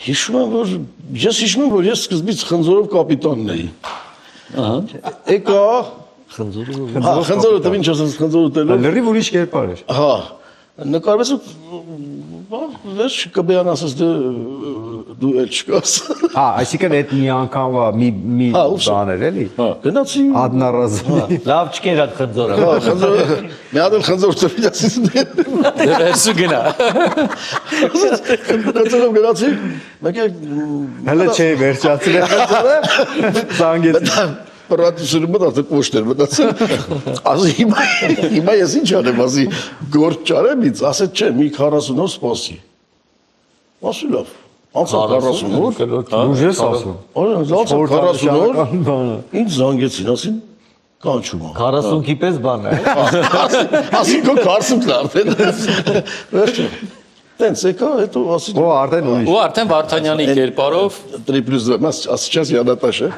Հիշում եմ, որ ես սկզբից խնձորով կապիտանն էի։ Եկա խնձորը տվին չասես խնձորը տելով։ Լրիվ ուրիշ կերպար էր։ Հա, նկարվեց վերջ կբեան ասես դու էլ չկաս։ Հա, այսինքն այդ մի անգամվա մի բան էր էլի։ Գնացի Ադնարազնի։ Լավ չկեր այդ խնձորը։ հա խնձորը մի հատ էլ խնձոր տվին ասես Վերսու գնա։ խնձորով գնացի մեկը Հələ չէ վերջացրել խնձորը։ Զանգեց։ Պրատուսը մտածել կոշտեր մտածել ասի հիմա ես ինչ անեմ ասի գործ չարեմ ինձ ասեց չէ մի 40 օր սպասի ասի լավ անցավ 40 օր Ուժ ես ասում։ անցավ 40 օր ինձ զանգեցին ասին կանչում 40-ի պես բան է։ ասի քո 40-ն արդեն վերջը տենց եկա հետո ասի Ո արդեն ուրիշ։ Ու արդեն Վարդանյանի կերպարով 3+2 ասի չես յադատաշ է